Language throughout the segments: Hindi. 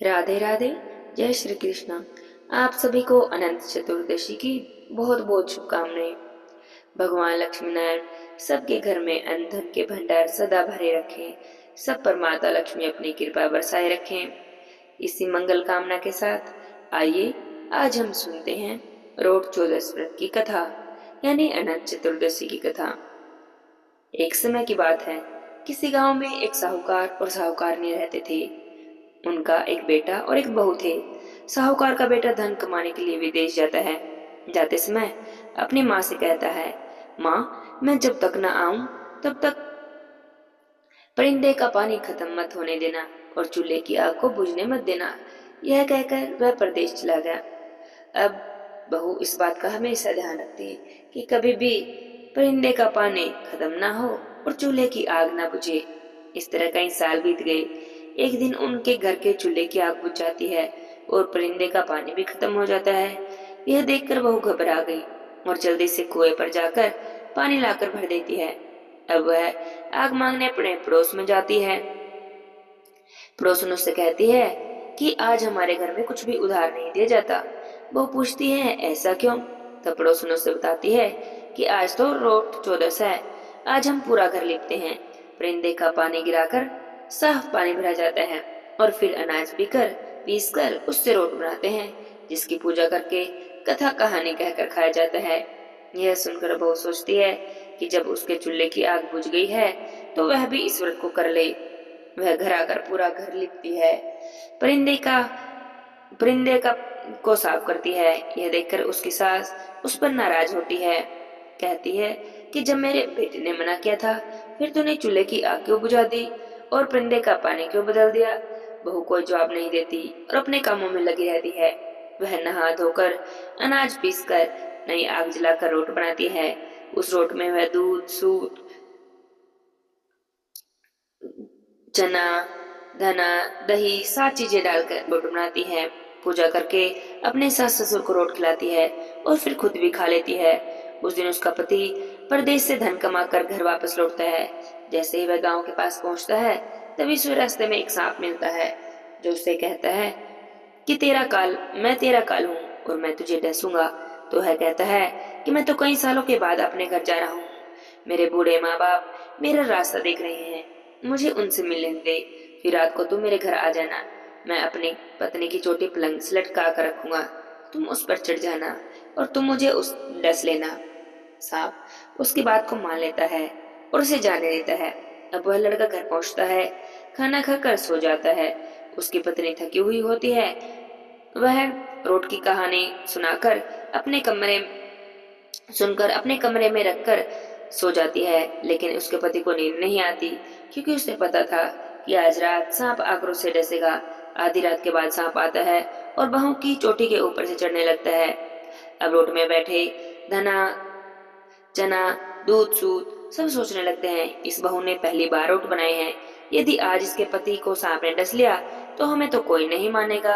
राधे राधे। जय श्री कृष्ण। आप सभी को अनंत चतुर्दशी की बहुत बहुत शुभकामनाएं। भगवान लक्ष्मी नारायण सबके घर में अन्न धन के भंडार सदा भरे रखें। सब पर माता लक्ष्मी अपनी कृपा बरसाए रखें। इसी मंगल कामना के साथ आइए आज हम सुनते हैं रोट चौदस व्रत की कथा, यानी अनंत चतुर्दशी की कथा। एक समय की बात है, किसी गांव में एक साहूकार और साहूकारनी रहते थे। उनका एक बेटा और एक बहू थे। साहूकार का बेटा धन कमाने के लिए विदेश जाता है। जाते समय अपनी माँ से कहता है, माँ, मैं जब तक न आऊं तब तक परिंदे का पानी खत्म मत होने देना और चूल्हे की आग को बुझने मत देना। यह कहकर वह प्रदेश चला गया। अब बहू इस बात का हमेशा ध्यान रखती है कि कभी भी परिंदे का पानी खत्म ना हो और चूल्हे की आग ना बुझे। इस तरह कई साल बीत गए। एक दिन उनके घर के चूल्हे की आग बुझ जाती है और परिंदे का पानी भी खत्म हो जाता है। यह देखकर बहू घबरा गई और जल्दी से कुएं पर जाकर पानी लाकर भर देती है। अब वह आग मांगने अपने पड़ोस में जाती है। पड़ोसन उससे कहती है कि आज हमारे घर में कुछ भी उधार नहीं दिया जाता। वो पूछती है, ऐसा क्यों? तब पड़ोसन उससे बताती है कि आज तो रोट चौदस है। आज हम पूरा घर लिपते हैं। परिंदे का पानी गिराकर साफ पानी भरा जाता है और फिर अनाज पीस कर उससे रोट बनाते हैं, जिसकी पूजा करके कथा कहानी कहकर खाया जाता है। यह सुनकर बहू सोचती है कि जब उसके चूल्हे की आग बुझ गई है तो वह भी इस व्रत को कर ले। वह घर आकर पूरा घर लिपती है। परिंदे का परिंदे का को साफ करती है। यह देखकर उसकी सास उस पर नाराज होती है। कहती है कि जब मेरे बेटे ने मना किया था, फिर तूने चूल्हे की आग क्यों बुझा दी और परिंदे का पानी क्यों बदल दिया? बहू कोई जवाब नहीं देती और अपने कामों में लगी रहती है। वह नहा धोकर अनाज पीसकर नई आग जलाकर रोट बनाती है। उस रोट में वह दूध, सूत, चना, धना, दही, 7 चीजें डालकर रोट बनाती है। पूजा करके अपने सास ससुर को रोट खिलाती है और फिर खुद भी खा लेती है। उस दिन उसका पति परदेश से धन कमाकर घर वापस लौटता है। जैसे ही वह गांव के पास पहुंचता है, तभी उसे रास्ते में एक सांप मिलता है, जो उससे कहता है कि मैं तेरा काल हूँ और मैं तुझे डसूंगा। तो वह कहता है कि मैं तो कई सालों के बाद अपने घर जा रहा हूँ। मेरे बूढ़े माँ बाप मेरा रास्ता देख रहे हैं, मुझे उनसे मिलने दे। फिर रात को तुम मेरे घर आ जाना। मैं अपनी पत्नी की चोटी पलंग से लटका कर रखूंगा। तुम उस पर चढ़ जाना और तुम मुझे उस डस लेना। सांप उसकी बात को मान लेता है और उसे जाने देता है। अब वह लड़का घर पहुंचता है, खाना खाकर सो जाता है। उसकी पत्नी थकी हुई होती है। वह रोट की कहानी अपने कमरे अपने कमरे में रखकर सो जाती है। लेकिन उसके पति को नींद नहीं आती, क्योंकि उसे पता था कि आज रात सांप आक्रोश से डसेगा। आधी रात के बाद सांप आता है और बहू की चोटी के ऊपर से चढ़ने लगता है। अब रोट में बैठे धना, चना, दूध, सूत सब सोचने लगते हैं, इस बहू ने पहली बार रोट बनाए हैं। यदि आज इसके पति को सांप ने डस लिया तो हमें तो कोई नहीं मानेगा,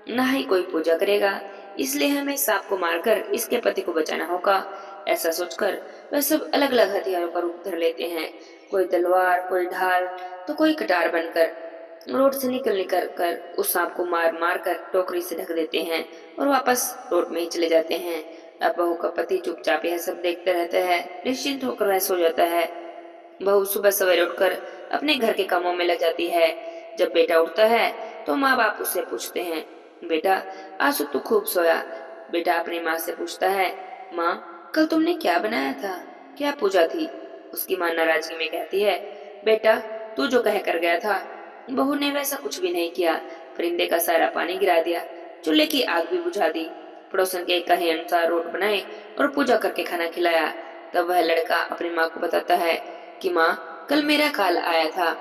ना ही कोई पूजा करेगा। इसलिए हमें सांप को मारकर इसके पति को बचाना होगा। ऐसा सोचकर वह सब अलग अलग हथियारों का रूप धर लेते हैं। कोई तलवार, कोई ढाल, तो कोई कटार बनकर रोड से निकल कर उस सांप को मार मार कर टोकरी से ढक देते हैं और वापस रोड में ही चले जाते हैं। अब बहू का पति चुपचाप यह सब देखते रहता है। निश्चिंत होकर वह सो जाता है। बहू सुबह सवेरे उठकर अपने घर के कामों में लग जाती है। जब बेटा उठता है तो माँ बाप उससे पूछते हैं, बेटा, आज तो तू खूब सोया। बेटा अपनी माँ से पूछता है, माँ, कल तुमने क्या बनाया था? क्या पूजा थी? उसकी माँ नाराजगी में कहती है, बेटा, तू जो कह कर गया था, बहू ने वैसा कुछ भी नहीं किया। परिंदे का सारा पानी गिरा दिया, चूल्हे की आग भी बुझा दी, पड़ोसन के कहे अनुसार रोट बनाए और पूजा करके खाना खिलाया। तब वह लड़का अपनी माँ को बताता है कि माँ, कल मेरा काल आया था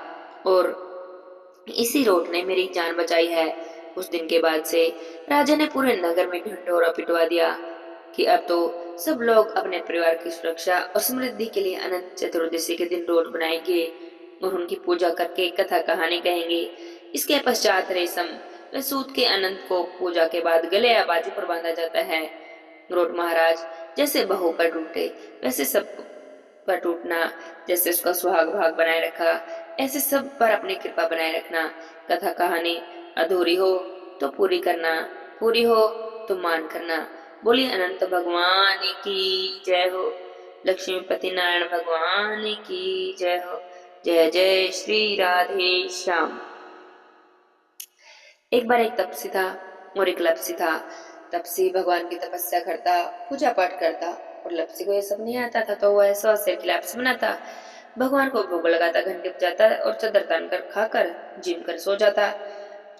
और इसी रोट ने मेरी जान बचाई है। उस दिन के बाद से राजा ने पूरे नगर में ढिंढोरा पिटवा दिया कि अब तो सब लोग अपने परिवार की सुरक्षा और समृद्धि के लिए अनंत चतुर्दशी के दिन रोट बनाएंगे और उनकी पूजा करके कथा कहानी कहेंगे। इसके पश्चात रेशम व सूत के अनंत को पूजा के बाद गले या बाजू पर बांधा जाता है। रोट महाराज जैसे बहू पर टूटे, वैसे सब पर टूटना। जैसे उसका सुहाग भाग बनाए रखा, ऐसे सब पर अपनी कृपा बनाए रखना। कथा कहानी अधूरी हो तो पूरी करना, पूरी हो तो मान करना। बोली अनंत भगवान की जय हो। लक्ष्मीपति नारायण भगवान की जय हो। जय जय श्री राधे श्याम। एक बार एक तपसी था और एक लपसी था। तपसी भगवान की तपस्या करता, पूजा पाठ करता, और लपसी को ये सब नहीं आता था, तो वह 100 सेर की लैप्स बनाता, भगवान को भोग लगाता, घंटे बजाता और चादर तान कर खाकर जिम कर सो जाता।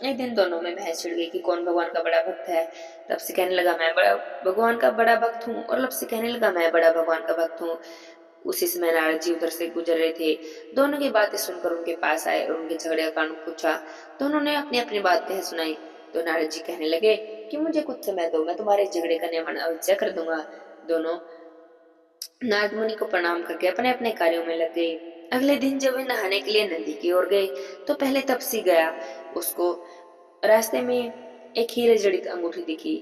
एक दिन दोनों में बहस छिड़ गई कि कौन भगवान का बड़ा भक्त है। तपसी कहने लगा मैं बड़ा भगवान का बड़ा भक्त हूँ, और लपसी कहने लगा मैं बड़ा भगवान का भक्त हूँ। उसी समय नारद जी उधर से गुजर रहे थे। दोनों की बातें सुनकर उनके पास आए और उनके झगड़े का कारण पूछा। दोनों ने अपनी अपनी बात कह सुनाई। तो नारद जी कहने लगे कि मुझे कुछ समय दो, मैं तुम्हारे झगड़े का निवारण अवश्य कर दूंगा। दोनों नारद मुनि को प्रणाम करके अपने अपने कार्यों में लग गए। अगले दिन जब वे नहाने के लिए नदी की ओर गए तो पहले तपसी गया। उसको रास्ते में एक हीरे जड़ित अंगूठी दिखी।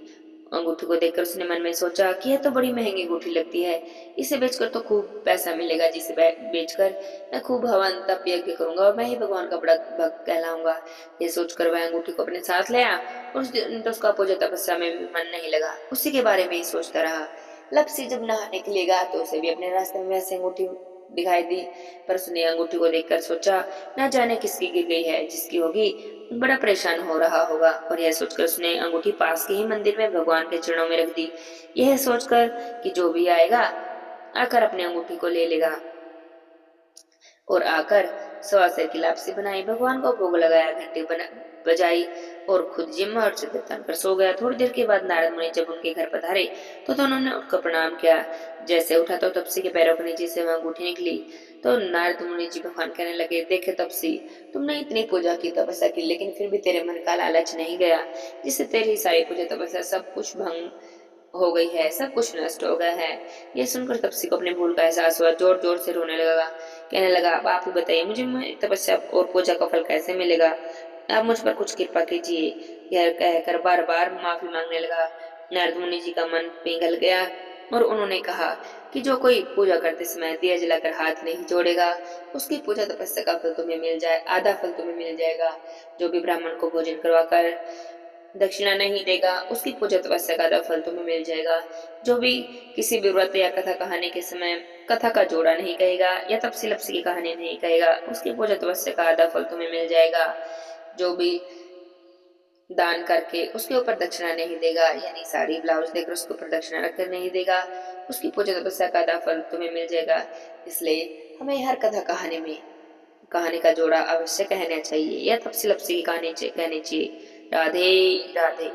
अंगूठी को देखकर उसने मन में सोचा कि यह तो बड़ी महंगी अंगूठी लगती है, इसे बेचकर तो खूब पैसा मिलेगा, जिसे बेचकर मैं खूब हवन तप यज्ञ करूंगा और मैं ही भगवान का बड़ा भक्त कहलाऊंगा। यह सोचकर वह अंगूठी को अपने साथ ले आया और उस दिन तो उसका पूजा तपस्या में भी मन नहीं लगा, उसी के बारे में ही सोचता रहा। लपसी जब नहाने के लिए गया तो उसे भी अपने रास्ते में वैसे अंगूठी दिखाई दी, पर उसने अंगूठी को देखकर सोचा न जाने किसकी गिर गई है, जिसकी होगी बड़ा परेशान हो रहा होगा। और यह सोचकर उसने अंगूठी पास के ही मंदिर में भगवान के चरणों में रख दी, यह सोचकर कि जो भी आएगा आकर अपने अंगूठी को ले लेगा। और आकर 100 सेर की लापसी बनाई, भगवान को भोग लगाया, घंटी बजाई और खुद जिम्मा और चादर तानकर सो गया। थोड़ी देर के बाद नारद मुनि जब उनके घर पधारे तो दोनों ने उठकर प्रणाम किया। जैसे उठा तो तपसी के पैरों के नीचे से वह अंगूठी निकली। तो नारद मुनि जी भगवान कहने लगे देखे तपसी, तुमने इतनी पूजा की तपस्या की, लेकिन फिर भी तेरे मन का लालच नहीं गया, जिससे तेरी सारी पूजा तपस्या सब कुछ भंग हो गई है, सब कुछ नष्ट हो गया है। यह सुनकर तपसी को अपने भूल का एहसास हुआ, जोर जोर से रोने लगा। कहने लगा आप ही बताइए मुझे मेरी तपस्या और पूजा का फल कैसे मिलेगा, आप मुझ पर कुछ कृपा कीजिए। यह कहकर बार बार माफी मांगने लगा। नारद मुनि जी का मन पिघल गया और उन्होंने कहा कि जो कोई पूजा करते समय दिया जलाकर हाथ नहीं जोड़ेगा, उसकी पूजा तपस्या का फल तुम्हें मिल जाए, आधा फल तुम्हें मिल जाएगा। जो भी ब्राह्मण को भोजन करवाकर दक्षिणा नहीं देगा, उसकी पूजा तपस्या का आधा फल तुम्हें मिल जाएगा। जो भी किसी भी व्रत या कथा कहानी के समय कथा का जोड़ा नहीं कहेगा या तपसी लपसी की कहानी नहीं कहेगा, उसकी पूजा तपस्या का आधा फल तुम्हें मिल जाएगा। जो भी दान करके उसके ऊपर दक्षिणा नहीं देगा, यानी साड़ी ब्लाउज देकर उसके ऊपर दक्षिणा रखकर नहीं देगा, उसकी पूजा तपस्या का आधा फल तुम्हें मिल जाएगा। इसलिए हमें हर कथा कहानी में कहानी का जोड़ा अवश्य कहना चाहिए या तपसी लपसी की कहानी कहनी चाहिए। राधे राधे।